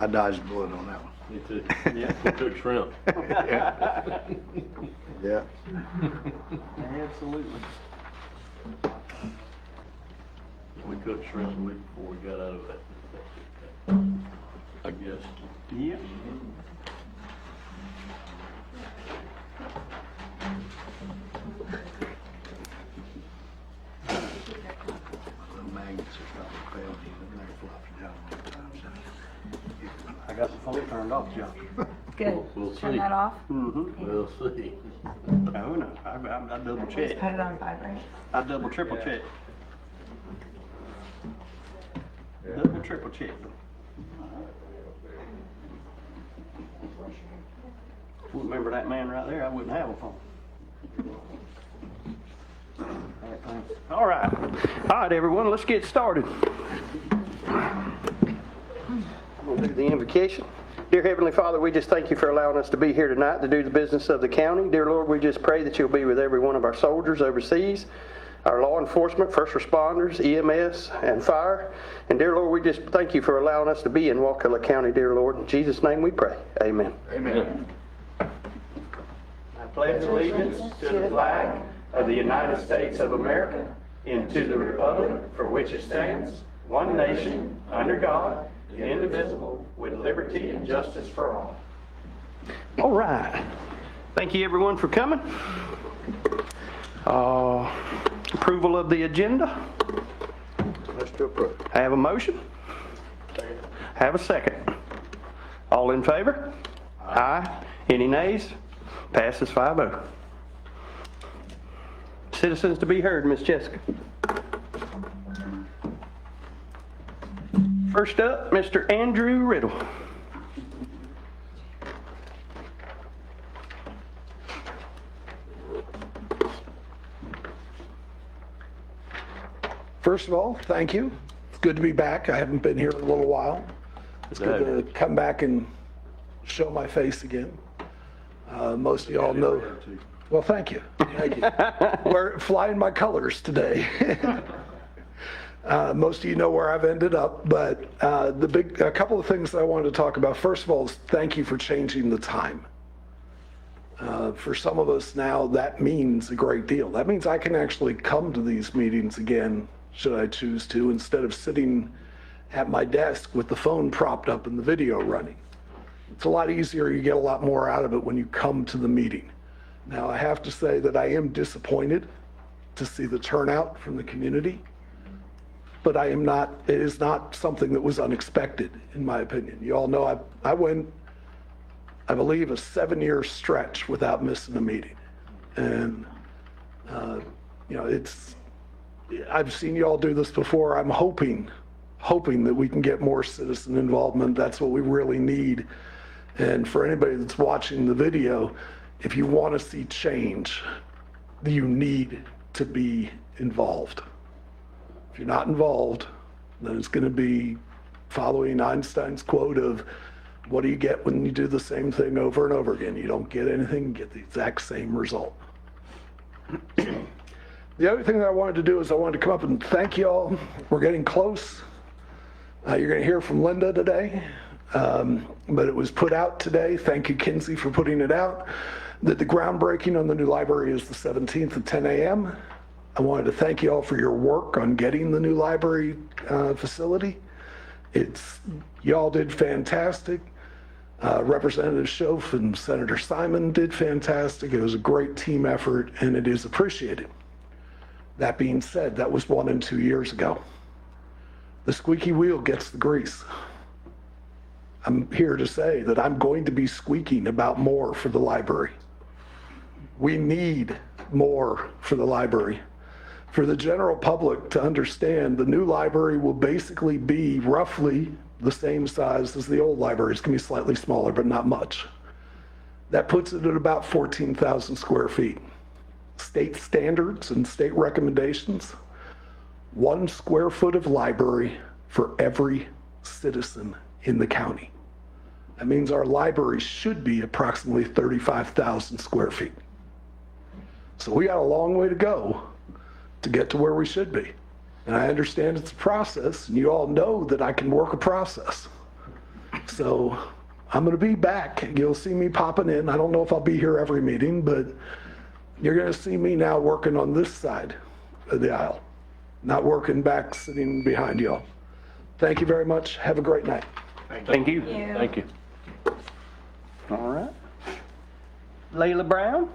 I dodged a bullet on that one. Me too. Yeah. We took shrimp. Yeah. Yeah. Absolutely. We cooked shrimp the week before we got out of it. I guess. Yeah. The magnets are starting to fail me, and they're flopping down all the time. I got the phone turned off, John. Good. We'll Turn see. that off. Mm-hmm. We'll see. Oh, no, I double Just check. put it on vibrate. I double, triple check. Double, triple check. Remember that man right there, I wouldn't have a phone. All right, everyone, let's get started. We'll do the invocation. Dear Heavenly Father, we just thank you for allowing us to be here tonight to do the business of the county. Dear Lord, we just pray that you'll be with every one of our soldiers overseas, our law enforcement, first responders, EMS, and fire. And dear Lord, we just thank you for allowing us to be in Wakulla County, dear Lord. In Jesus' name we pray. Amen. Amen. I pledge allegiance to the flag of the United States of America and to the republic for which it stands, one nation, under God, indivisible, with liberty and justice for all. All right. Thank you, everyone, for coming. Approval of the agenda. Let's to approve. Have a motion? Have a second. All in favor? Aye. Any nays? Passes 5-0. Citizens to be heard, Miss Jessica. First up, Mr. Andrew Riddle. First of all, thank you. It's good to be back. I haven't been here in a little while. It's good to come back and show my face again. Most of y'all know. Well, thank you. Thank you. We're flying my colors today. Most of you know where I've ended up, but a couple of things that I wanted to talk about. First of all, is thank you for changing the time. For some of us now, that means a great deal. That means I can actually come to these meetings again, should I choose to, instead of sitting at my desk with the phone propped up and the video running. It's a lot easier. You get a lot more out of it when you come to the meeting. Now, I have to say that I am disappointed to see the turnout from the community, but it is not something that was unexpected, in my opinion. You all know I went, I believe, a 7-year stretch without missing a meeting. And, I've seen you all do this before. I'm hoping that we can get more citizen involvement. That's what we really need. And for anybody that's watching the video, if you want to see change, you need to be involved. If you're not involved, then it's going to be following Einstein's quote of, what do you get when you do the same thing over and over again? You don't get anything, you get the exact same result. The other thing that I wanted to do is I wanted to come up and thank you all. We're getting close. You're going to hear from Linda today, but it was put out today. Thank you, Kinsey, for putting it out. That the groundbreaking on the new library is the 17th at 10 a.m. I wanted to thank you all for your work on getting the new library facility. You all did fantastic. Representative Schoaf and Senator Simon did fantastic. It was a great team effort, and it is appreciated. That being said, that was 1 and 2 years ago. The squeaky wheel gets the grease. I'm here to say that I'm going to be squeaking about more for the library. We need more for the library. For the general public to understand, the new library will basically be roughly the same size as the old library. It's going to be slightly smaller, but not much. That puts it at about 14,000 square feet. State standards and state recommendations, 1 square foot of library for every citizen in the county. That means our library should be approximately 35,000 square feet. So we got a long way to go to get to where we should be. And I understand it's a process, and you all know that I can work a process. So I'm going to be back. You'll see me popping in. I don't know if I'll be here every meeting, but you're going to see me now working on this side of the aisle, not working back, sitting behind y'all. Thank you very much. Have a great night. Thank you. Thank you. All right. Layla Brown?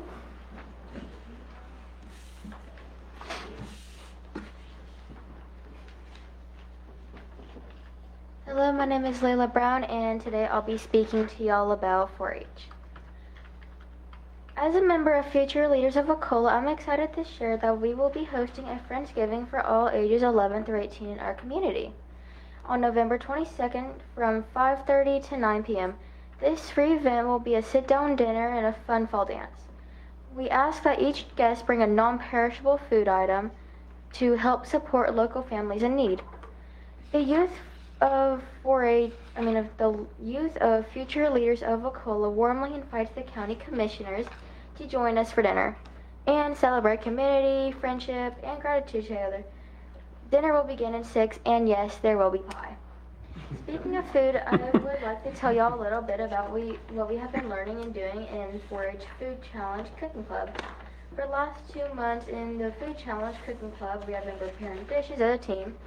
Hello, my name is Layla Brown, and today I'll be speaking to y'all about 4-H. As a member of Future Leaders of Wakulla, I'm excited to share that we will be hosting a Friendsgiving for all ages 11 through 18 in our community on November 22nd from 5:30 to 9 p.m. This free event will be a sit-down dinner and a fun fall dance. We ask that each guest bring a non-perishable food item to help support local families in need. The youth of the youth of Future Leaders of Wakulla warmly invites the county commissioners to join us for dinner and celebrate community, friendship, and gratitude to each other. Dinner will begin at 6, and yes, there will be pie. Speaking of food, I would like to tell y'all a little bit about what we have been learning and doing in 4-H Food Challenge Cooking Club. For the last 2 months in the Food Challenge Cooking Club, we have been preparing dishes as a team.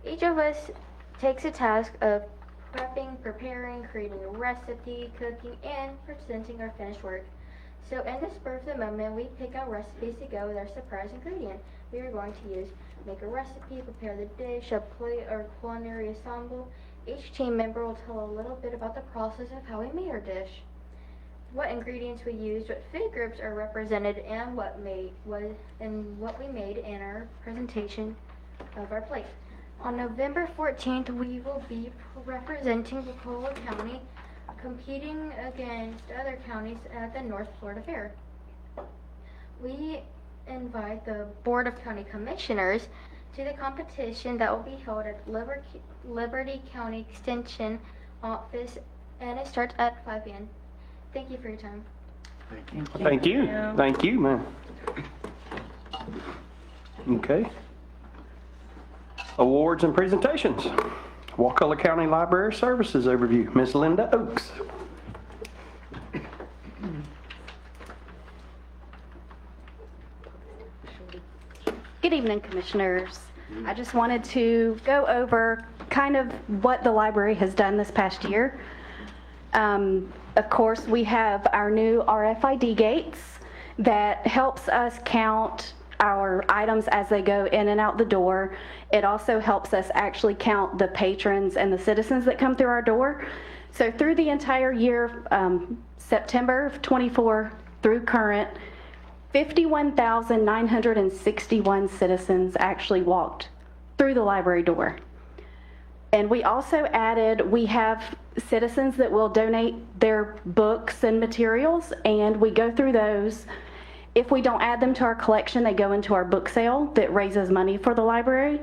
Each of us takes a task of preparing, creating a recipe, cooking, and presenting our finished work. So in the spur of the moment, we pick out recipes to go with our surprise ingredient we are going to use. Make a recipe, prepare the dish, a plate, or culinary ensemble. Each team member will tell a little bit about the process of how we made our dish, what ingredients we used, what food groups are represented, and what we made in our presentation of our plate. On November 14th, we will be representing Wakulla County, competing against other counties at the North Florida Fair. We invite the Board of County Commissioners to the competition that will be held at Liberty County Extension Office, and it starts at 5 p.m. Thank you for your time. Thank you. Thank you. Thank you, man. Okay. Awards and presentations. Wakulla County Library Services overview. Ms. Linda Oakes. Good evening, Commissioners. I just wanted to go over kind of what the library has done this past year. Of course, we have our new RFID gates that helps us count our items as they go in and out the door. It also helps us actually count the patrons and the citizens that come through our door. So through the entire year, September of 24 through current, 51,961 citizens actually walked through the library door. And we also added, we have citizens that will donate their books and materials, and we go through those. If we don't add them to our collection, they go into our book sale that raises money for the library.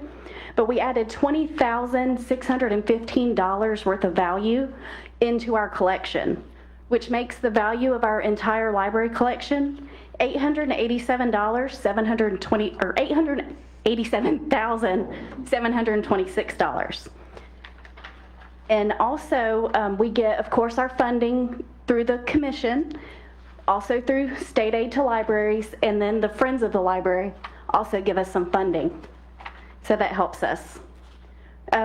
But we added $20,615 worth of value into our collection, which makes the value of our entire library collection $887,726. And also, we get, of course, our funding through the commission, also through state aid to libraries, and then the Friends of the Library also give us some funding. So that helps us.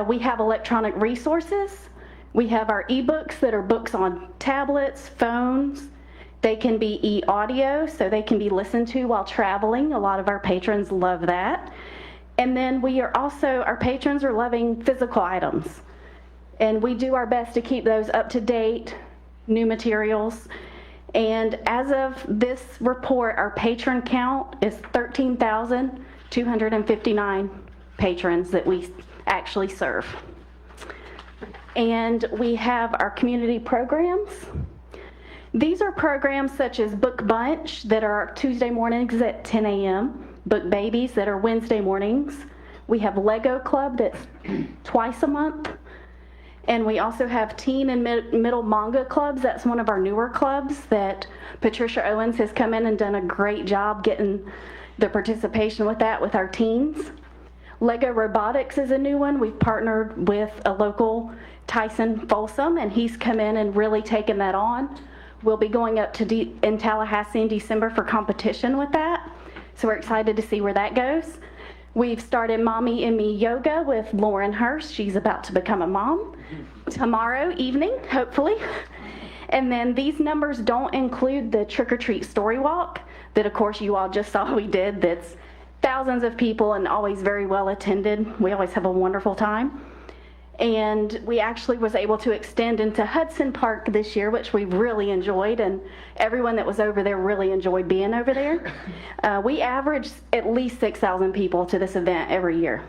We have electronic resources. We have our ebooks that are books on tablets, phones. They can be e-audio, so they can be listened to while traveling. A lot of our patrons love that. And then our patrons are loving physical items. And we do our best to keep those up to date, new materials. And as of this report, our patron count is 13,259 patrons that we actually serve. And we have our community programs. These are programs such as Book Bunch that are Tuesday mornings at 10 a.m., Book Babies that are Wednesday mornings. We have Lego Club that's twice a month. And we also have Teen and Middle Manga Clubs. That's one of our newer clubs that Patricia Owens has come in and done a great job getting the participation with that with our teens. Lego Robotics is a new one. We've partnered with a local Tyson Folsom, and he's come in and really taken that on. We'll be going up to in Tallahassee in December for competition with that. So we're excited to see where that goes. We've started Mommy and Me Yoga with Lauren Hurst. She's about to become a mom tomorrow evening, hopefully. And then these numbers don't include the Trick or Treat Story Walk that, of course, you all just saw we did. That's thousands of people and always very well attended. We always have a wonderful time. And we actually was able to extend into Hudson Park this year, which we really enjoyed, and everyone that was over there really enjoyed being over there. We averaged at least 6,000 people to this event every year.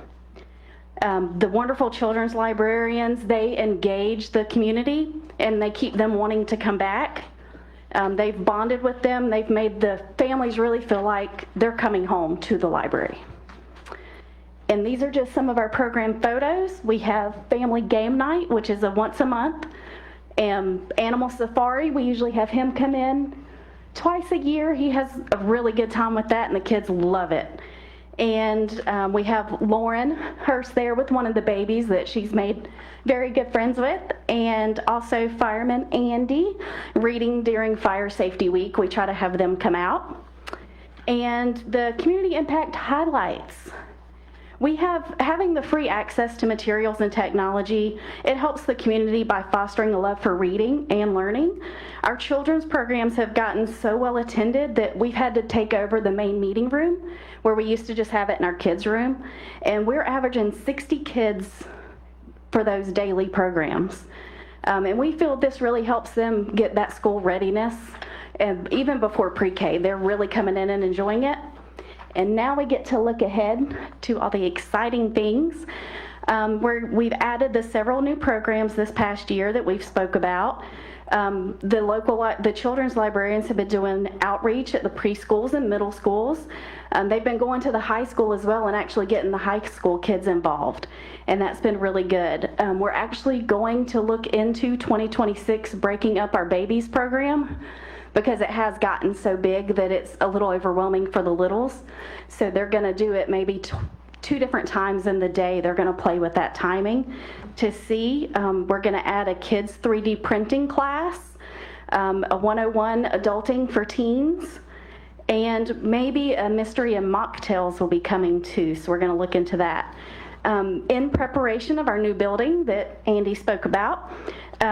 The wonderful children's librarians, they engage the community, and they keep them wanting to come back. They've bonded with them. They've made the families really feel like they're coming home to the library. And these are just some of our program photos. We have Family Game Night, which is a once a month. Animal Safari, we usually have him come in twice a year. He has a really good time with that, and the kids love it. And we have Lauren Hurst there with one of the babies that she's made very good friends with. And also Fireman Andy, reading during Fire Safety Week. We try to have them come out. And the community impact highlights. Having the free access to materials and technology, it helps the community by fostering a love for reading and learning. Our children's programs have gotten so well attended that we've had to take over the main meeting room where we used to just have it in our kids' room. And we're averaging 60 kids for those daily programs. And we feel this really helps them get that school readiness. And even before pre-K, they're really coming in and enjoying it. And now we get to look ahead to all the exciting things. We've added the several new programs this past year that we've spoke about. The children's librarians have been doing outreach at the preschools and middle schools. They've been going to the high school as well and actually getting the high school kids involved. And that's been really good. We're actually going to look into 2026 breaking up our babies program, because it has gotten so big that it's a little overwhelming for the littles. So they're gonna do it maybe two different times in the day. They're gonna play with that timing to see. We're gonna add a kids 3D printing class, a 101 adulting for teens, and maybe a mystery and mocktails will be coming too. So we're gonna look into that. In preparation of our new building that Andy spoke about,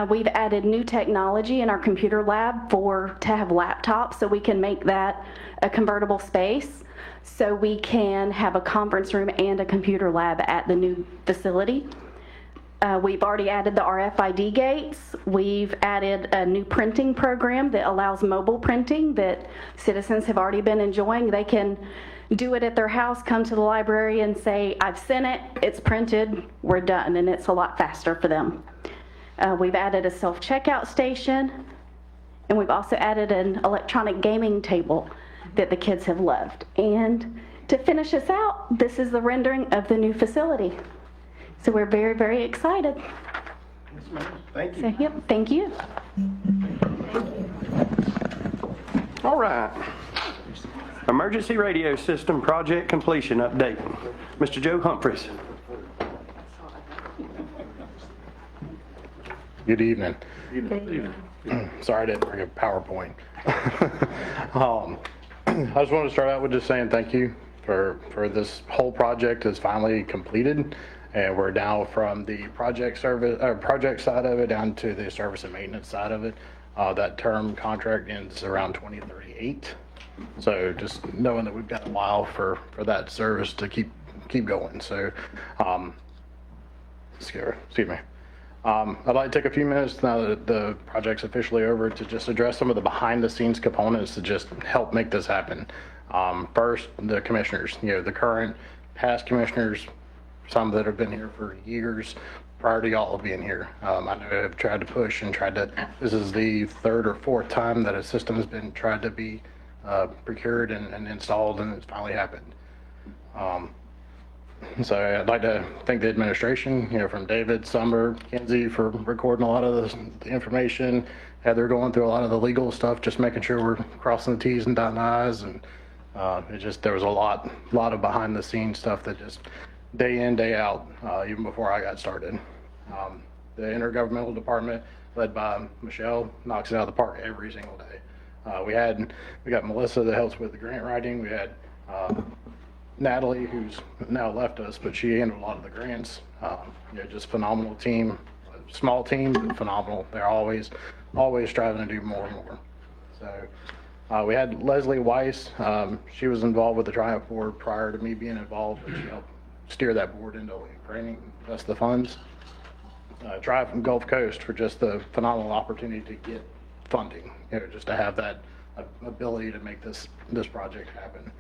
we've added new technology in our computer lab to have laptops so we can make that a convertible space so we can have a conference room and a computer lab at the new facility. We've already added the RFID gates. We've added a new printing program that allows mobile printing that citizens have already been enjoying. They can do it at their house, come to the library and say, I've sent it, it's printed, we're done, and it's a lot faster for them. We've added a self-checkout station, and we've also added an electronic gaming table that the kids have loved. And to finish us out, this is the rendering of the new facility. So we're very, very excited. Yes, ma'am. Thank you. So, yep, thank you. All right. Emergency radio system project completion update. Mr. Joe Humphreys. Good evening. Even. Sorry I didn't bring a PowerPoint. I just wanted to start out with just saying thank you for this whole project is finally completed, and we're now from the project side of it down to the service and maintenance side of it. That term contract ends around 2038. So just knowing that we've got a while for that service to keep going. So, excuse me. I'd like to take a few minutes now that the project's officially over to just address some of the behind the scenes components to just help make this happen. First, the commissioners, the current, past commissioners, some that have been here for years prior to y'all being here. I know I've tried to push and this is the third or fourth time that a system has been tried to be procured and installed, and it's finally happened. So I'd like to thank the administration, from David, Summer, Kenzie for recording a lot of the information. Heather going through a lot of the legal stuff, just making sure we're crossing the T's and dotting the I's. And there was a lot of behind the scenes stuff that just day in, day out, even before I got started. The intergovernmental department, led by Michelle, knocks it out of the park every single day. We got Melissa that helps with the grant writing. We had Natalie, who's now left us, but she handled a lot of the grants. Just phenomenal team, small team, but phenomenal. They're always striving to do more and more. So we had Leslie Weiss. She was involved with the Triumph Board prior to me being involved, but she helped steer that board into granting us the funds. Triumph and Gulf Coast for just the phenomenal opportunity to get funding, just to have that ability to make this project happen.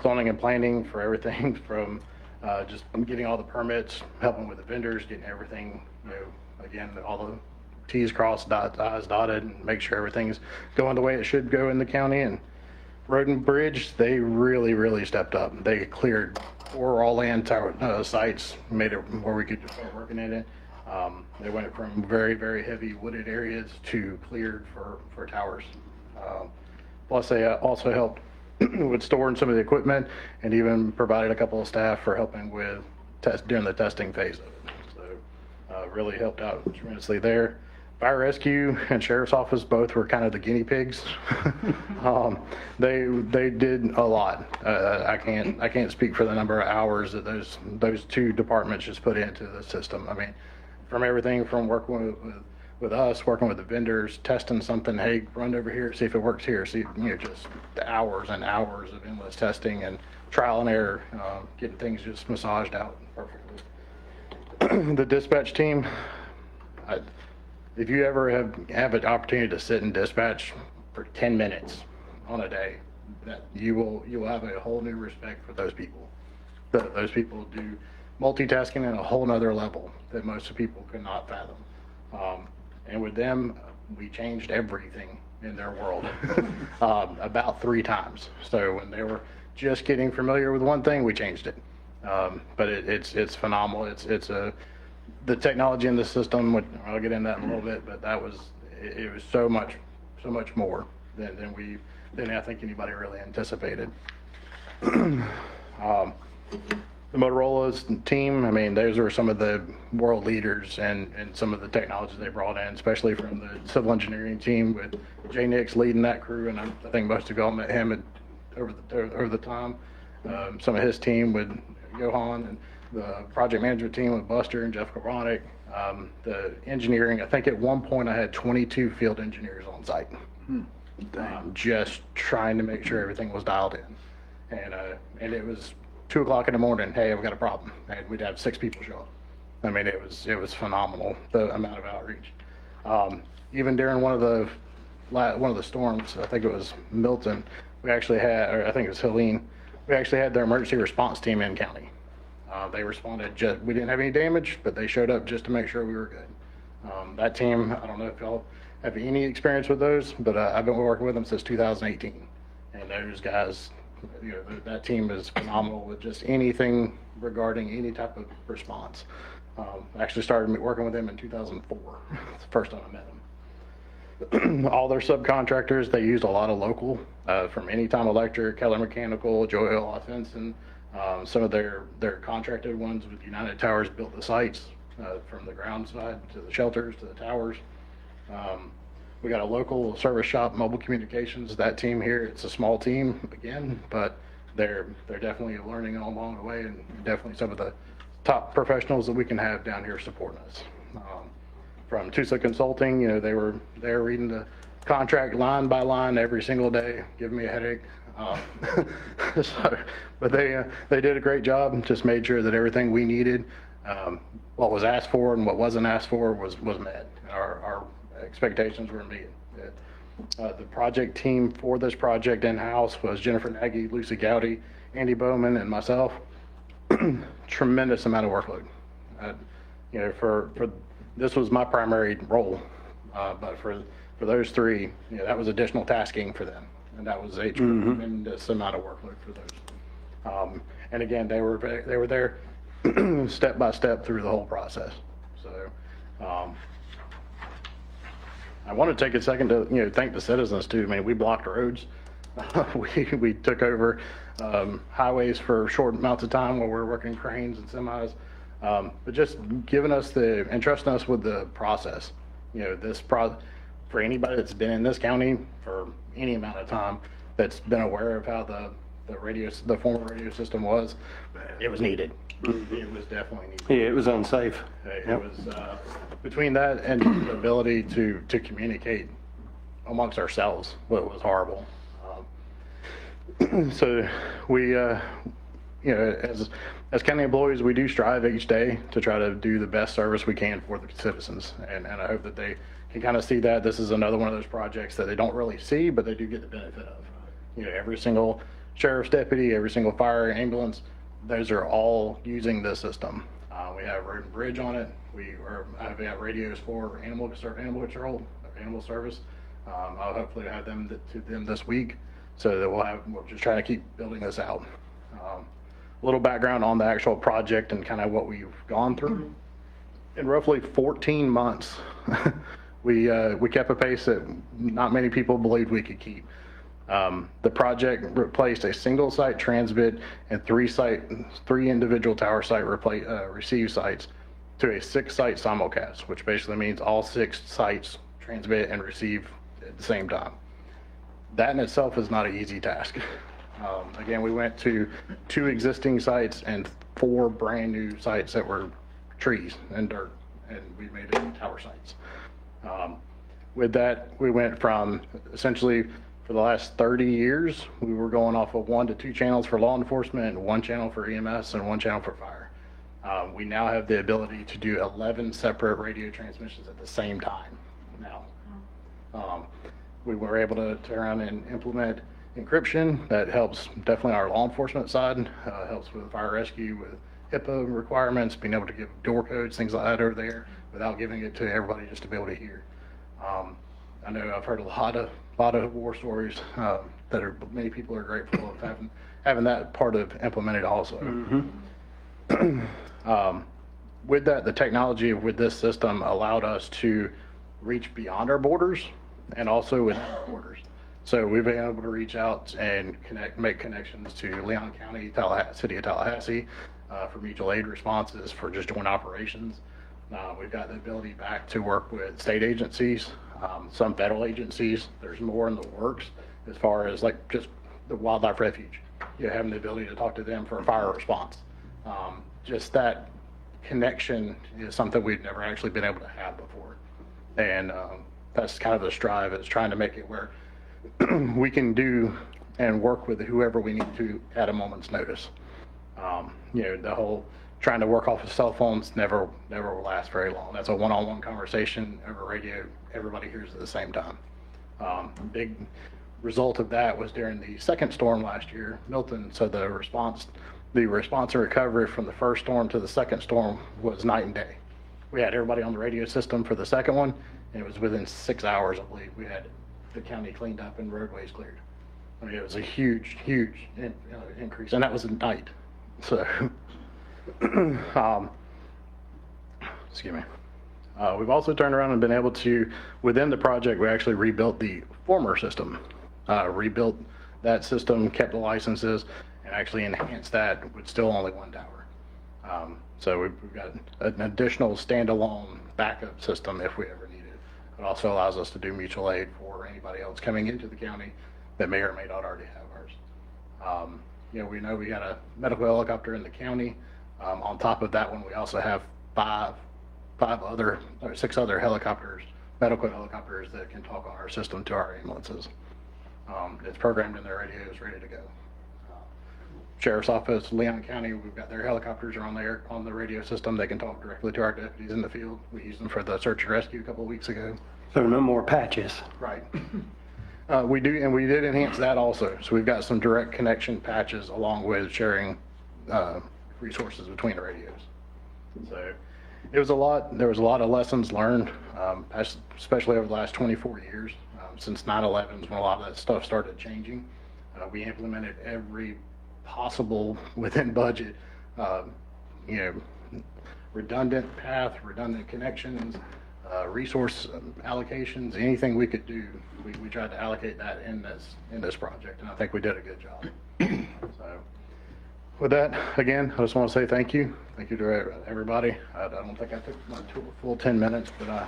Zoning and planning for everything from just getting all the permits, helping with the vendors, getting everything, again, all the T's crossed, I's dotted, and make sure everything's going the way it should go in the county. And Road and Bridge, they really stepped up. They cleared 4 all land sites, made it where we could start working in it. They went from very heavy wooded areas to cleared for towers. Plus they also helped with storing some of the equipment and even provided a couple of staff for helping with during the testing phase of it. So really helped out tremendously there. Fire rescue and sheriff's office both were kind of the guinea pigs. They did a lot. I can't speak for the number of hours that those 2 departments just put into the system. I mean, from everything from working with us, working with the vendors, testing something, hey, run over here, see if it works here. See, just the hours and hours of endless testing and trial and error, getting things just massaged out perfectly. The dispatch team, if you ever have an opportunity to sit and dispatch for 10 minutes on a day, that you will have a whole new respect for those people. Those people do multitasking at a whole nother level that most people could not fathom. And with them, we changed everything in their world about 3 times. So when they were just getting familiar with one thing, we changed it. But it's phenomenal. It's the technology in the system, which I'll get into that in a little bit, but it was so much more than I think anybody really anticipated. The Motorola's team, I mean, those are some of the world leaders and some of the technology they brought in, especially from the civil engineering team with Jay Nix leading that crew, and I think most of y'all met him over the time. Some of his team with Johan, and the project management team with Buster and Jeff Koronic. The engineering, I think at one point I had 22 field engineers on site. Just trying to make sure everything was dialed in. And it was 2 o'clock in the morning, hey, I've got a problem. And we'd have 6 people show up. I mean, it was phenomenal, the amount of outreach. Even during one of the storms, I think it was Milton, we actually had, or I think it was Helene, we actually had their emergency response team in county. They responded, we didn't have any damage, but they showed up just to make sure we were good. That team, I don't know if y'all have any experience with those, but I've been working with them since 2018. And those guys, that team is phenomenal with just anything regarding any type of response. I actually started working with them in 2004. It's the first time I met them. All their subcontractors, they used a lot of local, from Anytime Electric, Keller Mechanical, Joel Offenson. Some of their contracted ones with United Towers built the sites, from the ground side to the shelters to the towers. We got a local service shop, Mobile Communications. That team here, it's a small team again, but they're definitely learning along the way, and definitely some of the top professionals that we can have down here supporting us. From Tusa Consulting, they were reading the contract line by line every single day, giving me a headache. But they did a great job, just made sure that everything we needed, what was asked for and what wasn't asked for was met. Our expectations were met. The project team for this project in-house was Jennifer Nagy, Lucy Gowdy, Andy Bowman, and myself. Tremendous amount of workload. For this was my primary role, but for those 3, that was additional tasking for them, and that was a tremendous amount of workload for those. And again, they were there step by step through the whole process. So I want to take a second to thank the citizens too. I mean, we blocked roads. We took over highways for short amounts of time while we were working cranes and semis. But just giving us and trusting us with the process. You know, for anybody that's been in this county for any amount of time, that's been aware of how the former radio system was, it was needed. It was definitely needed. Yeah, it was unsafe. It was, between that and the ability to communicate amongst ourselves, what was horrible. So we, you know, as county employees, we do strive each day to try to do the best service we can for the citizens. And I hope that they can kind of see that this is another one of those projects that they don't really see, but they do get the benefit of. You know, every single sheriff's deputy, every single fire ambulance, those are all using this system. We have road and bridge on it. We have radios for animal control, animal service. I'll hopefully have them to them this week, so that we'll just try to keep building this out. A little background on the actual project and kind of what we've gone through. In roughly 14 months, we kept a pace that not many people believed we could keep. The project replaced a single site transmit and three individual tower site receive sites to a 6-site simulcast, which basically means all 6 sites transmit and receive at the same time. That in itself is not an easy task. Again, we went to 2 existing sites and 4 brand new sites that were trees and dirt, and we made it tower sites. With that, we went from essentially, for the last 30 years, we were going off of 1 to 2 channels for law enforcement, and 1 channel for EMS, and 1 channel for fire. We now have the ability to do 11 separate radio transmissions at the same time now. We were able to turn around and implement encryption. That helps definitely our law enforcement side, helps with fire rescue, with HIPAA requirements, being able to give door codes, things like that over there, without giving it to everybody just to be able to hear. I know I've heard a lot of war stories that many people are grateful of having that part of implemented also. With that, the technology with this system allowed us to reach beyond our borders and also within our borders. So we've been able to reach out and make connections to Leon County, City of Tallahassee, for mutual aid responses, for just joint operations. We've got the ability back to work with state agencies, some federal agencies. There's more in the works as far as like just the wildlife refuge. You having the ability to talk to them for a fire response. Just that connection is something we've never actually been able to have before. And that's kind of the strive, is trying to make it where we can do and work with whoever we need to at a moment's notice. You know, the whole trying to work off of cell phones never will last very long. That's a one-on-one conversation over radio. Everybody hears at the same time. Big result of that was during the second storm last year, Milton. So the response and recovery from the first storm to the second storm was night and day. We had everybody on the radio system for the second one, and it was within 6 hours, I believe, we had the county cleaned up and roadways cleared. I mean, it was a huge increase, and that was at night. So, excuse me. We've also turned around and been able to, within the project, we actually rebuilt the former system. Rebuilt that system, kept the licenses, and actually enhanced that with still only 1 tower. So we've got an additional standalone backup system if we ever need it. It also allows us to do mutual aid for anybody else coming into the county that may or may not already have ours. You know we got a medical helicopter in the county. On top of that one, we also have 6 other helicopters, medical helicopters that can talk on our system to our ambulances. It's programmed in their radios, ready to go. Sheriff's Office, Leon County, we've got their helicopters are on the radio system. They can talk directly to our deputies in the field. We used them for the search and rescue a couple of weeks ago. So no more patches. Right. We did enhance that also. So we've got some direct connection patches along with sharing resources between the radios. So it was a lot. There was a lot of lessons learned, especially over the last 24 years. Since 9/11 is when a lot of that stuff started changing. We implemented every possible within budget, redundant path, redundant connections, resource allocations, anything we could do. We tried to allocate that in this project, and I think we did a good job. So With that, again, I just want to say thank you. Thank you to everybody. I don't think I took my full 10 minutes, but I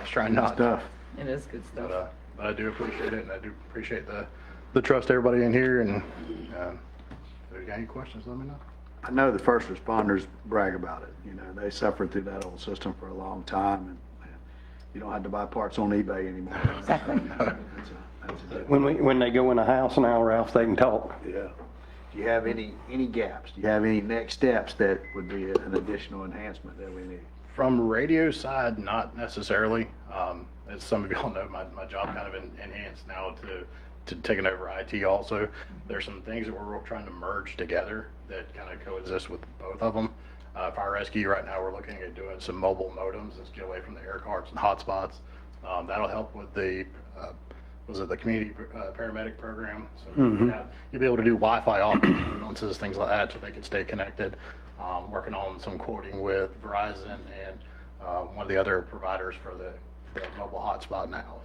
was trying not to. It is good stuff. But I do appreciate it, and I do appreciate the trust everybody in here. And if you got any questions, let me know. I know the first responders brag about it. You know, they suffered through that old system for a long time, and you don't have to buy parts on eBay anymore. Exactly. That's a good. When they go in a house now, Ralph, they can talk. Yeah. Do you have any gaps? Do you have any next steps that would be an additional enhancement that we need? From radio side, not necessarily. As some of y'all know, my job kind of enhanced now to taking over IT also. There's some things that we're trying to merge together that kind of coexist with both of them. Fire rescue, right now we're looking at doing some mobile modems and get away from the air carts and hotspots. That'll help with the the community paramedic program. So you'll be able to do Wi-Fi off ambulances, things like that, so they can stay connected. Working on some quoting with Verizon and one of the other providers for the mobile hotspot now.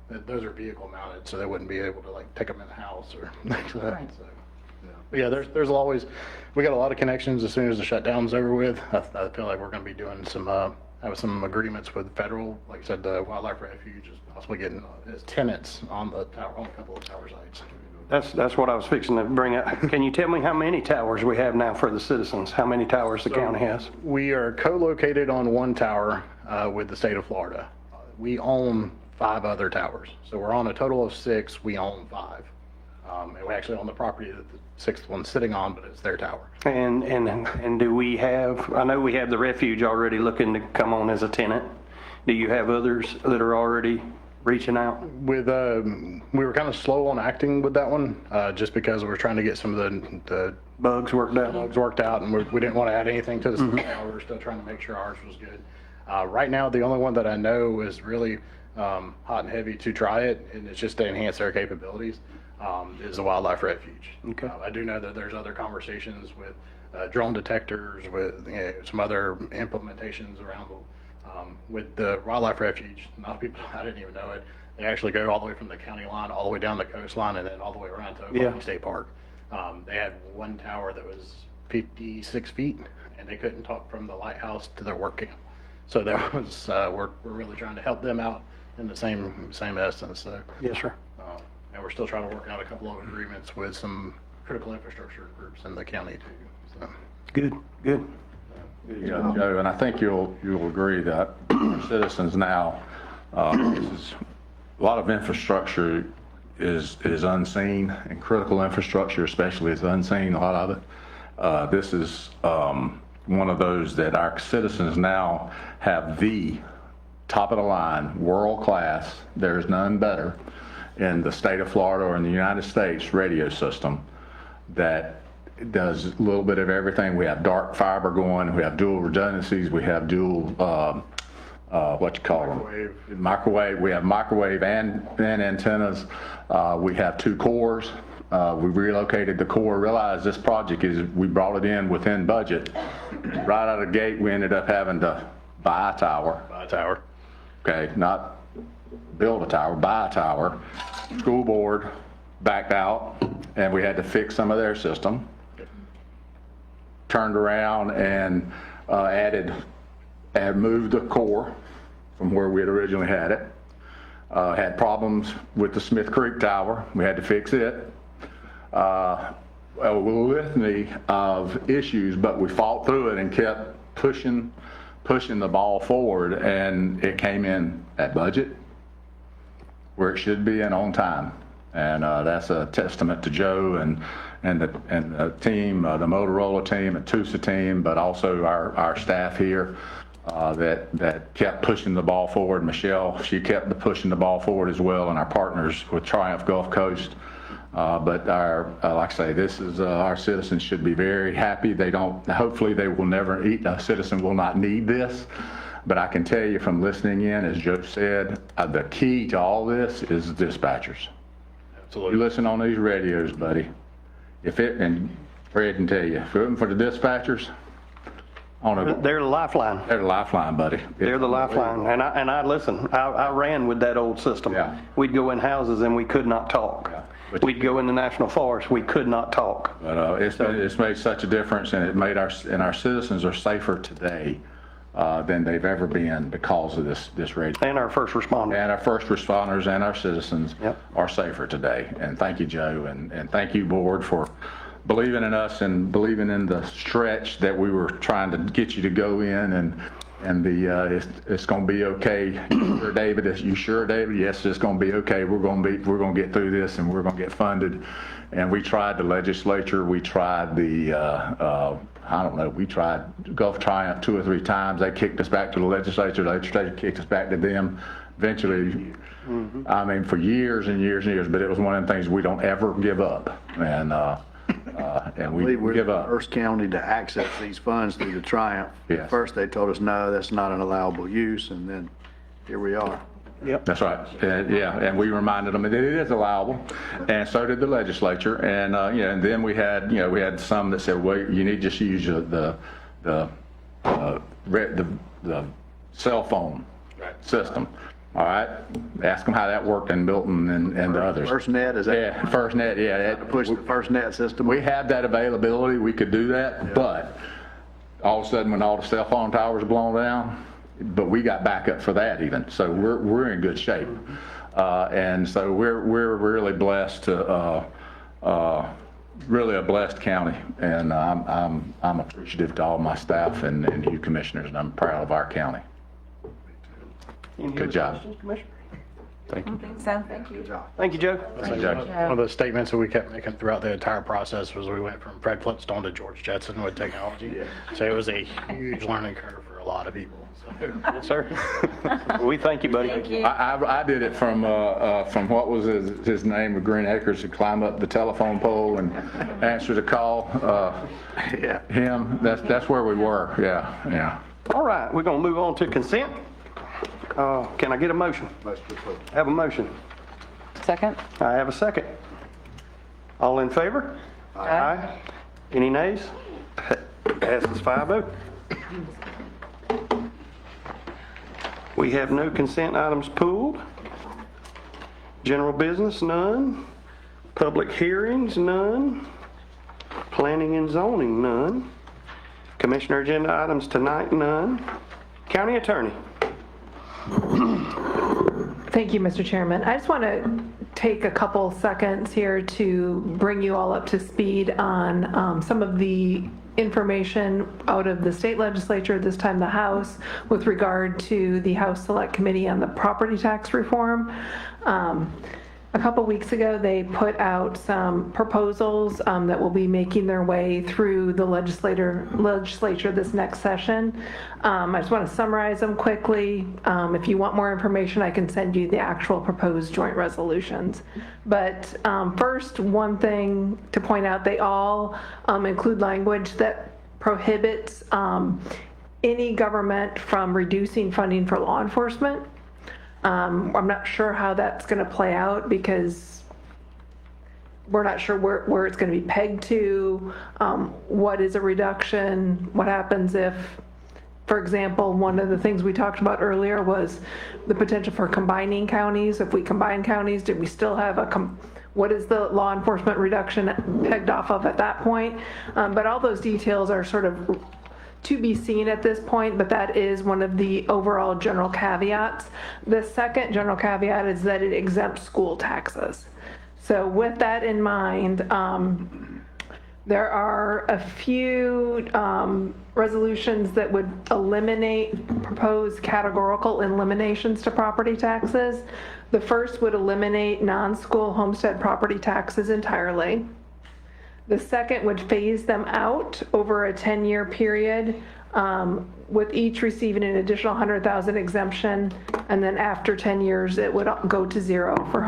So those are vehicle mounted, so they wouldn't be able to like take them in the house or things like that. Right. So, but yeah, there's always, we got a lot of connections as soon as the shutdown's over with. I feel like we're going to be doing have some agreements with federal, like I said, the Wildlife Refuge is possibly getting as tenants on the tower, on a couple of tower sites. That's what I was fixing to bring up. Can you tell me how many towers we have now for the citizens? How many towers the county has? We are co-located on one tower with the state of Florida. We own 5 other towers. So we're on a total of 6. We own 5. And we actually own the property that the 6th one's sitting on, but it's their tower. And do we have, I know we have the refuge already looking to come on as a tenant. Do you have others that are already reaching out? With we were kind of slow on acting with that one, just because we were trying to get some of the Bugs worked out? bugs worked out, and we didn't want to add anything to the system. We were still trying to make sure ours was good. Right now, the only one that I know is really hot and heavy to try it, and it's just to enhance their capabilities, is the Wildlife Refuge. Okay. I do know that there's other conversations with drone detectors, with some other implementations around with the Wildlife Refuge. A lot of people, I didn't even know it. They actually go all the way from the county line, all the way down the coastline, and then all the way around to Oklahoma State Park. They had one tower that was 56 feet, and they couldn't talk from the lighthouse to their work camp. So there was, we're really trying to help them out in the same essence. So, Yes, sir. and we're still trying to work out a couple of agreements with some critical infrastructure groups in the county too. So. Good. Yeah, Joe, and I think you'll agree that citizens now, this is, a lot of infrastructure is unseen, and critical infrastructure especially is unseen, a lot of it. This is one of those that our citizens now have the top of the line, world class, there's none better in the state of Florida or in the United States radio system that does a little bit of everything. We have dark fiber going, we have dual redundancies, we have dual, microwave. We have microwave and antennas. We have 2 cores. We relocated the core, realized this project we brought it in within budget. Right out of the gate, we ended up having to buy a tower. Okay, not build a tower, buy a tower. School board backed out, and we had to fix some of their system. Turned around and moved the core from where we had originally had it. Had problems with the Smith Creek Tower. We had to fix it. A litany of issues, but we fought through it and kept pushing the ball forward, and it came in at budget where it should be and on time. And that's a testament to Joe and the team, the Motorola team, and Tusa team, but also our staff here that kept pushing the ball forward. Michelle, she kept pushing the ball forward as well, and our partners with Triumph Gulf Coast. But like I say, this is our citizens should be very happy. Hopefully they will never a citizen will not need this. But I can tell you from listening in, as Joe said, the key to all this is dispatchers. Absolutely. You listen on these radios, buddy. And Fred can tell you, if it wasn't for the dispatchers, They're the lifeline. they're the lifeline, buddy. They're the lifeline. And I listen, I ran with that old system. Yeah. We'd go in houses and we could not talk. Yeah. we'd go in the national forest, we could not talk. But it's made such a difference, and our citizens are safer today than they've ever been because of this radio. And our first responders. And our first responders and our citizens Yep. are safer today. And thank you, Joe, and thank you, board, for believing in us and believing in the stretch that we were trying to get you to go in, and it's going to be okay. You sure, David? You sure, David? Yes, it's going to be okay. We're going to get through this, and we're going to get funded. And we tried the legislature. We tried we tried Gulf Triumph 2 or 3 times. They kicked us back to the legislature. The legislature kicked us back to them. Eventually, I mean, for years and years and years, but it was one of the things we don't ever give up. And we believe we're give the up. first county to access these funds through the Triumph. Yes. At first, they told us, no, that's not an allowable use, and then here we are. That's right. And we reminded them that it is allowable, and so did the legislature. And and then we had some that said, well, you need to just use the cell phone system. All right. Ask them how that worked in Milton and the others. FirstNet, is that? Yeah, FirstNet. Yeah, Push the FirstNet system. we have that availability. We could do that, but all of a sudden, when all the cell phone towers are blown down, but we got backup for that even. So we're in good shape, and so we're really blessed to really a blessed county, and I'm appreciative to all my staff and you commissioners, and I'm proud of our county. Any Good other job. questions, Commissioner? Thank you. So, thank you. Thank you, Joe. Thank you. One of the statements that we kept making throughout the entire process was we went from Fred Flintstone to George Jetson with technology. So it was a huge learning curve for a lot of people. So. Yes, sir. We thank you, buddy. Thank you. I did it from what was his name of Green Acres, to climb up the telephone pole and answer the call. Yeah. Him, that's where we were. Yeah. All right, we're going to move on to consent. Can I get a motion? Have a motion. Second? I have a second. All in favor? Aye. Any nays? Passes 5-0. We have no consent items pulled. General business, none. Public hearings, none. Planning and zoning, none. Commissioner agenda items tonight, none. County attorney. Thank you, Mr. Chairman. I just want to take a couple seconds here to bring you all up to speed on some of the information out of the state legislature, this time the House, with regard to the House Select Committee on the property tax reform. A couple weeks ago, they put out some proposals that will be making their way through the legislature this next session. I just want to summarize them quickly. If you want more information, I can send you the actual proposed joint resolutions. But first, one thing to point out, they all include language that prohibits any government from reducing funding for law enforcement. I'm not sure how that's going to play out because we're not sure where it's going to be pegged to, what is a reduction, what happens if, for example, one of the things we talked about earlier was the potential for combining counties. If we combine counties, do we still have what is the law enforcement reduction pegged off of at that point? But all those details are sort of to be seen at this point, but that is one of the overall general caveats. The second general caveat is that it exempts school taxes. So with that in mind, there are a few resolutions that would propose categorical eliminations to property taxes. The first would eliminate non-school homestead property taxes entirely. The second would phase them out over a 10-year period, with each receiving an additional $100,000 exemption, and then after 10 years, it would go to zero for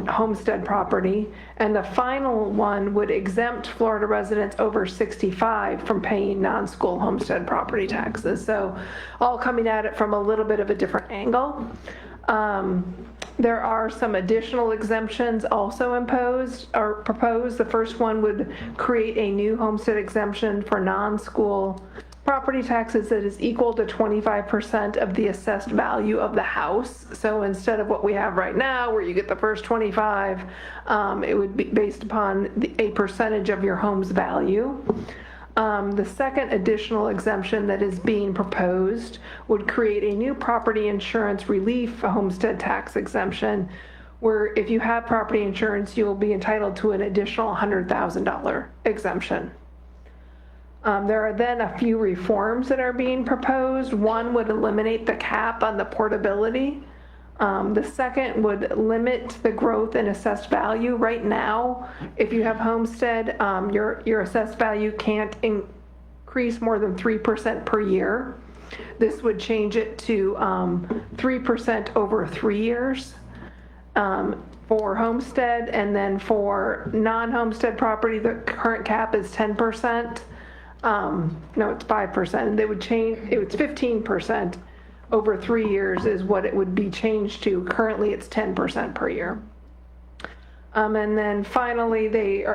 homestead property. And the final one would exempt Florida residents over 65 from paying non-school homestead property taxes. So all coming at it from a little bit of a different angle. There are some additional exemptions also imposed or proposed. The first one would create a new homestead exemption for non-school property taxes that is equal to 25% of the assessed value of the house. So instead of what we have right now, where you get the first 25, it would be based upon a percentage of your home's value. The second additional exemption that is being proposed would create a new property insurance relief homestead tax exemption, where if you have property insurance, you will be entitled to an additional $100,000 exemption. There are then a few reforms that are being proposed. One would eliminate the cap on the portability. The second would limit the growth in assessed value. Right now, if you have homestead, your assessed value can't increase more than 3% per year. This would change it to 3% over 3 years for homestead, and then for non-homestead property, the current cap is 10%. No, it's 5%. They would change, it's 15% over 3 years is what it would be changed to. Currently, it's 10% per year. And then finally,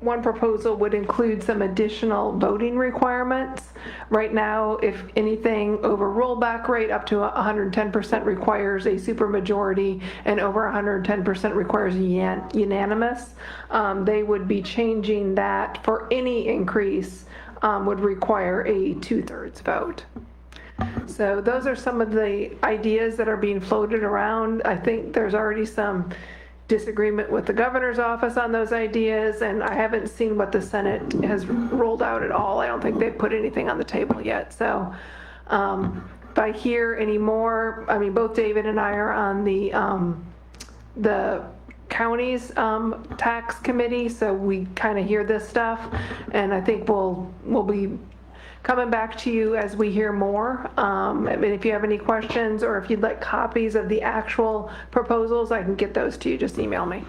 one proposal would include some additional voting requirements. Right now, if anything over rollback rate up to 110% requires a supermajority, and over 110% requires unanimous, they would be changing that for any increase would require a 2/3 vote. So those are some of the ideas that are being floated around. I think there's already some disagreement with the governor's office on those ideas, and I haven't seen what the Senate has rolled out at all. I don't think they've put anything on the table yet. So if I hear any more, I mean, both David and I are on the county's tax committee, so we kind of hear this stuff, and I think we'll be coming back to you as we hear more. And if you have any questions, or if you'd like copies of the actual proposals, I can get those to you. Just email me.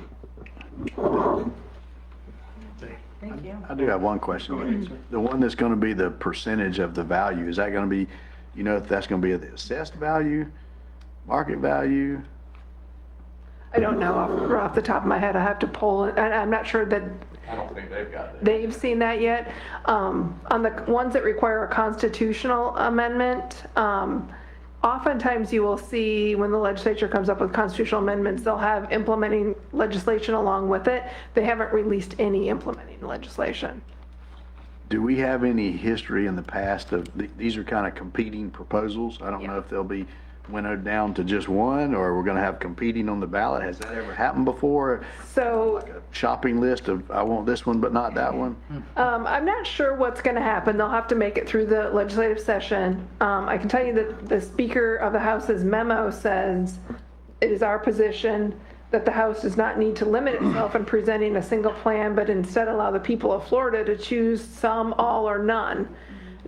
Thank you. I do have one question. The one that's going to be the percentage of the value, is that going to be, you know, if that's going to be the assessed value, market value? I don't know off the top of my head. I have to pull it, and I'm not sure that I don't think they've got that. they've seen that yet. On the ones that require a constitutional amendment, oftentimes you will see when the legislature comes up with constitutional amendments, they'll have implementing legislation along with it. They haven't released any implementing legislation. Do we have any history in the past of, these are kind of competing proposals? I don't know if they'll be winnowed down to just one, or we're going to have competing on the ballot. Has that ever happened before? So Like a shopping list of, I want this one but not that one? I'm not sure what's going to happen. They'll have to make it through the legislative session. I can tell you that the Speaker of the House's memo says it is our position that the House does not need to limit itself in presenting a single plan, but instead allow the people of Florida to choose some, all, or none.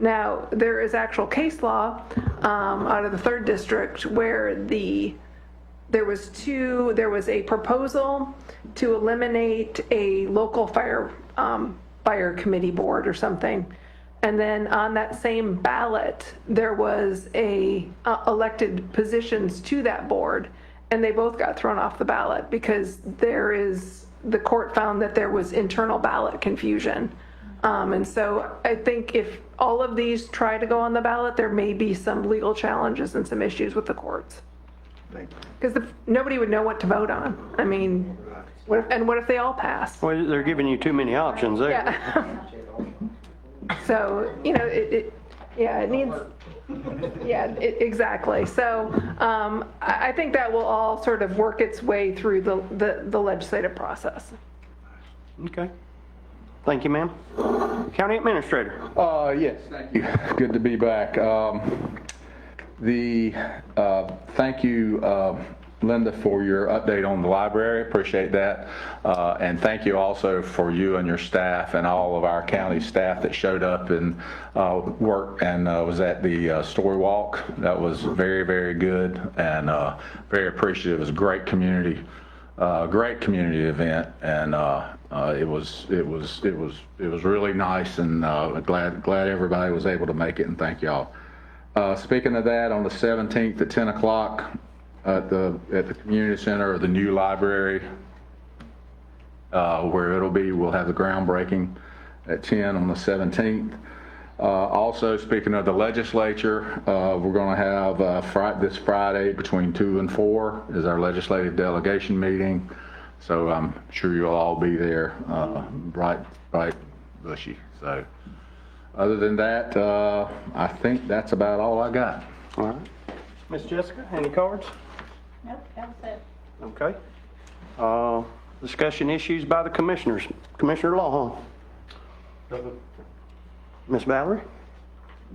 Now, there is actual case law out of the 3rd District where there was a proposal to eliminate a local fire committee board or something. And then on that same ballot, there was elected positions to that board, and they both got thrown off the ballot because the court found that there was internal ballot confusion. And so I think if all of these try to go on the ballot, there may be some legal challenges and some issues with the courts. Thank you. Because nobody would know what to vote on. I mean, what if they all pass? Well, they're giving you too many options there. Yeah. So, you know, it needs, exactly. So I think that will all sort of work its way through the legislative process. Okay. Thank you, ma'am. County Administrator. Yes, thank you. Good to be back. Thank you, Linda, for your update on the library. Appreciate that. And thank you also for you and your staff and all of our county staff that showed up and worked and was at the story walk. That was very, very good and very appreciative. It was a great community event, and it was really nice, and glad everybody was able to make it, and thank y'all. Speaking of that, on the 17th at 10 o'clock at the community center, the new library, where we'll have the groundbreaking at 10 on the 17th. Also, speaking of the legislature, we're going to have this Friday between 2 and 4 is our legislative delegation meeting. So I'm sure you'll all be there, bright, bushy. So other than that, I think that's about all I got. All right. Miss Jessica, any cards? Nope, that was it. Okay. Discussion issues by the commissioners. Commissioner Lawhorn. Miss Valerie?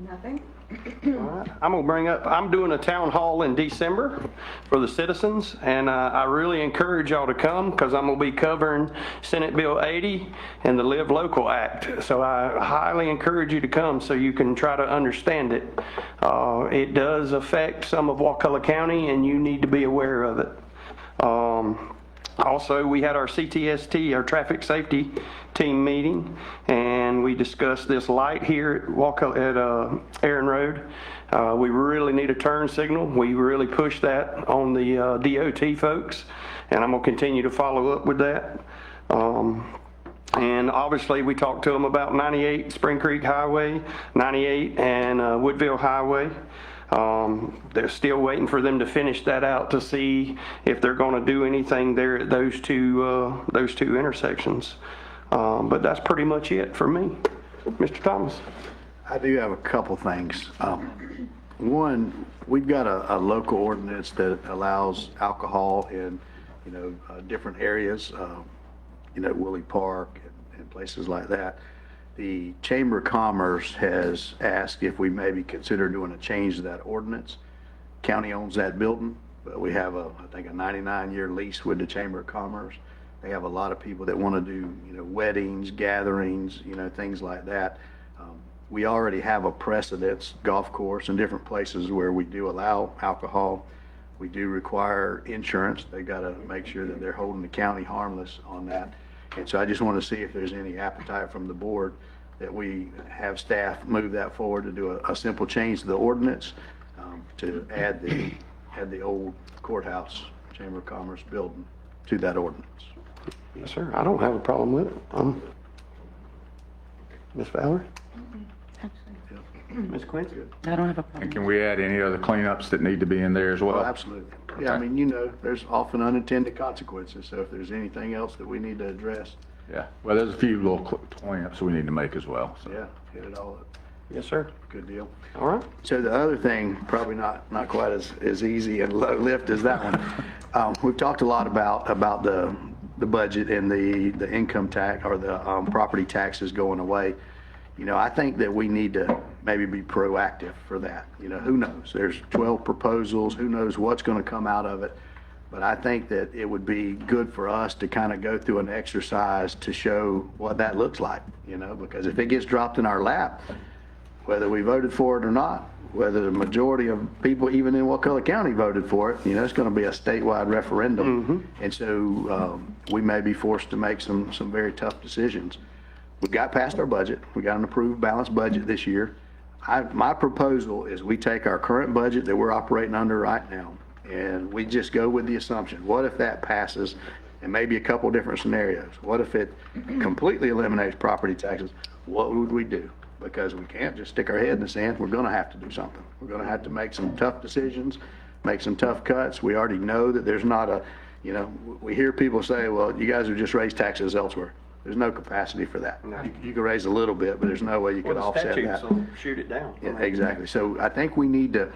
Nothing? All right. I'm gonna bring up, I'm doing a town hall in December for the citizens, and I really encourage y'all to come, because I'm gonna be covering Senate Bill 80 and the Live Local Act. So I highly encourage you to come so you can try to understand it. It does affect some of Wakulla County, and you need to be aware of it. Also, we had our CTST, our traffic safety team meeting, and we discussed this light here at Aaron Road. We really need a turn signal. We really pushed that on the DOT folks, and I'm gonna continue to follow up with that. And obviously, we talked to them about 98 Spring Creek Highway, 98 and Woodville Highway. They're still waiting for them to finish that out to see if they're going to do anything there at those two intersections. But that's pretty much it for me. Mr. Thomas? I do have a couple things. One, we've got a local ordinance that allows alcohol in, different areas, Woolly Park and places like that. The Chamber of Commerce has asked if we maybe consider doing a change to that ordinance. County owns that building, but we have I think a 99-year lease with the Chamber of Commerce. They have a lot of people that want to do, weddings, gatherings, things like that. We already have a precedence, golf course and different places where we do allow alcohol. We do require insurance. They got to make sure that they're holding the county harmless on that. And so I just want to see if there's any appetite from the board that we have staff move that forward to do a simple change to the ordinance, to add the old courthouse Chamber of Commerce building to that ordinance. Yes, sir. I don't have a problem with it. Miss Valerie? Miss Quincy? I don't have a And problem. can we add any other cleanups that need to be in there as well? Well, absolutely. Yeah, I mean, there's often unintended consequences, so if there's anything else that we need to address, Yeah. Well, there's a few little cleanups we need to make as well. So. yeah, hit it all up. Yes, sir. Good deal. All right. So the other thing, probably not quite as easy and low lift as that one. We've talked a lot about the budget and the income tax or the property taxes going away. I think that we need to maybe be proactive for that. Who knows? There's 12 proposals. Who knows what's going to come out of it? But I think that it would be good for us to kind of go through an exercise to show what that looks like, because if it gets dropped in our lap, whether we voted for it or not, whether the majority of people, even in Wakulla County, voted for it, it's going to be a statewide referendum. Mm-hmm. And so we may be forced to make some very tough decisions. We got past our budget. We got an approved balanced budget this year. My proposal is we take our current budget that we're operating under right now, and we just go with the assumption, what if that passes, and maybe a couple different scenarios. What if it completely eliminates property taxes? What would we do? Because we can't just stick our head in the sand. We're going to have to do something. We're going to have to make some tough decisions, make some tough cuts. We already know that there's not we hear people say, well, you guys have just raised taxes elsewhere. There's no capacity for that. No. You can raise a little bit, but there's no way you could offset that. Well, the statutes will shoot it down. Yeah, exactly. So I think we need to,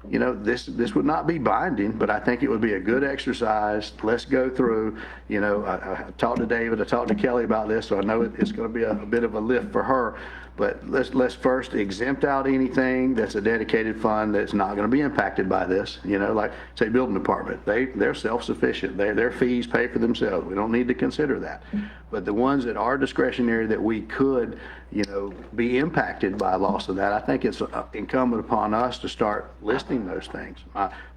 this would not be binding, but I think it would be a good exercise. Let's go through, I talked to David, I talked to Kelly about this, so I know it's going to be a bit of a lift for her. But let's first exempt out anything that's a dedicated fund that's not going to be impacted by this. Like say building department, they're self-sufficient. Their fees pay for themselves. We don't need to consider that. But the ones that are discretionary that we could, be impacted by loss of that, I think it's incumbent upon us to start listing those things.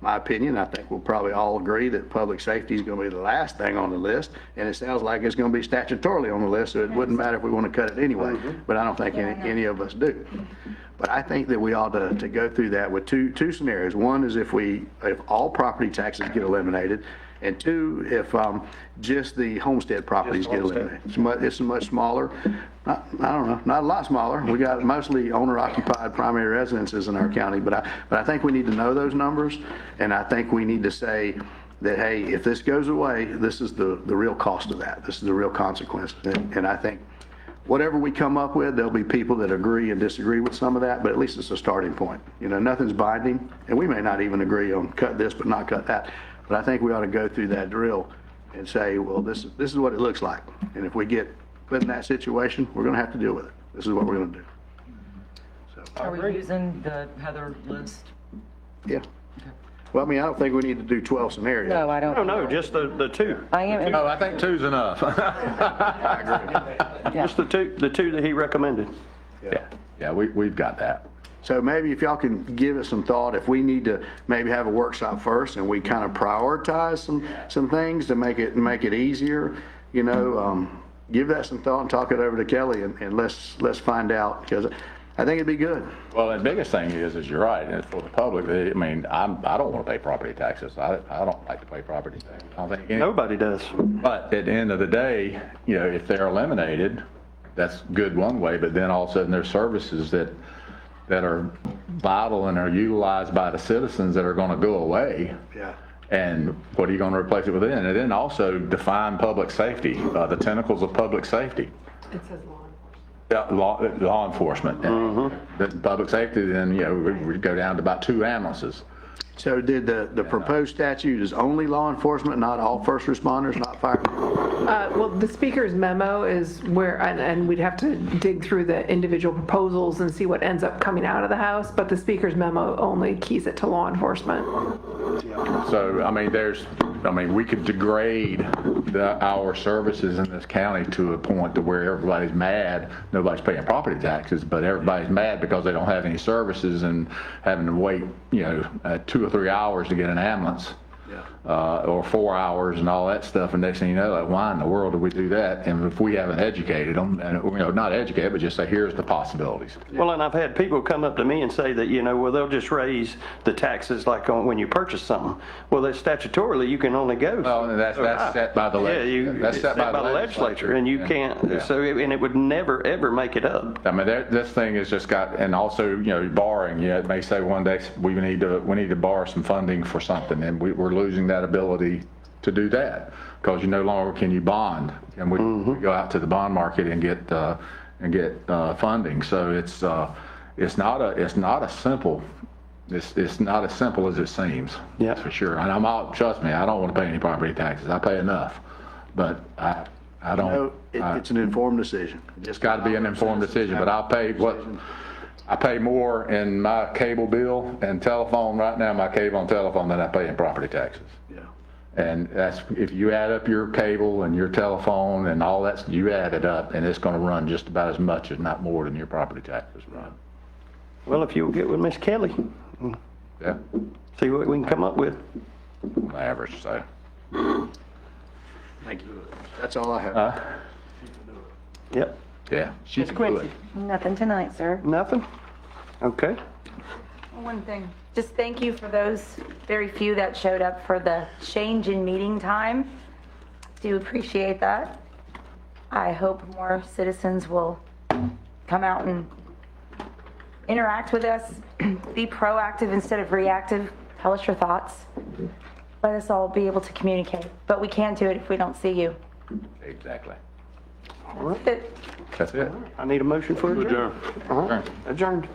My opinion, I think we'll probably all agree that public safety is going to be the last thing on the list, and it sounds like it's going to be statutorily on the list, so it wouldn't matter if we want to cut it anyway. But I don't think any of us do. But I think that we ought to go through that with two scenarios. One is if all property taxes get eliminated, And two, if just the homestead properties get eliminated. It's much smaller, I don't know, not a lot smaller. We got mostly owner-occupied primary residences in our county, but I think we need to know those numbers, and I think we need to say that, hey, if this goes away, this is the real cost of that. This is the real consequence. And I think whatever we come up with, there'll be people that agree and disagree with some of that, but at least it's a starting point. You know, nothing's binding, and we may not even agree on cut this but not cut that. But I think we ought to go through that drill and say, well, this is what it looks like. And if we get put in that situation, we're going to have to deal with it. This is what we're going to do. So, Are we using the Heather list? yeah. Well, I mean, I don't think we need to do 12 scenarios. No, I don't. No, just the two. I am, No, I think two's enough. Just the two that he recommended. Yeah, we've got that. So maybe if y'all can give it some thought, if we need to maybe have a workshop first and we kind of prioritize some things to make it easier, you know, give that some thought and talk it over to Kelly and let's find out, because I think it'd be good. Well, the biggest thing is you're right, and for the public, I mean, I don't want to pay property taxes. I don't like to pay property taxes. I don't think Nobody does. But at the end of the day, you know, if they're eliminated, that's good one way, but then all of a sudden there's services that are vital and are utilized by the citizens that are going to go away. Yeah. And what are you going to replace it with then? And then also define public safety, the tentacles of public safety. It says law enforcement. Yeah, law enforcement. The public safety, then, you know, we go down to about 2 ambulances. So did the proposed statute is only law enforcement, not all first responders, not fire? Well, the speaker's memo is where, and we'd have to dig through the individual proposals and see what ends up coming out of the House, but the speaker's memo only keys it to law enforcement. So, I mean, we could degrade our services in this county to a point to where everybody's mad, nobody's paying property taxes, but everybody's mad because they don't have any services and having to wait, you know, 2 or 3 hours to get an ambulance. Or 4 hours and all that stuff, and next thing you know, like, why in the world do we do that? And if we haven't educated them, and, you know, not educated, but just say, here's the possibilities. Well, and I've had people come up to me and say that, you know, well, they'll just raise the taxes like on when you purchase something. Well, that's statutorily, you can only go. Well, and that's set by the That's set by the legislature, and you can't, so, and it would never, ever make it up. I mean, this thing has just got, and also, you know, borrowing, you know, it may say one day, we need to borrow some funding for something, and we're losing that ability to do that, because you no longer can you bond, and we go out to the bond market and get funding. So it's not as simple as it seems. Yeah, that's for sure. And trust me, I don't want to pay any property taxes. I pay enough, but I don't. No, it's an informed decision. It's got to be an informed decision. But I pay more in my cable bill and telephone right now, my cable and telephone, than I pay in property taxes. Yeah. And that's, if you add up your cable and your telephone and all that, you add it up, and it's going to run just about as much, if not more, than your property taxes run. Well, if you'll get with Miss Kelly, Yeah, see what we can come up with. on average, so. Thank you. That's all I have. Yep. Yeah, she's Ms. Quincy. good. nothing tonight, sir. Nothing? Okay. One thing. Just thank you for those very few that showed up for the change in meeting time. Do appreciate that. I hope more citizens will come out and interact with us, be proactive instead of reactive. Tell us your thoughts. Let us all be able to communicate, but we can't do it if we don't see you. Exactly. That's it. That's it. I need a motion for adjournment. Adjourned.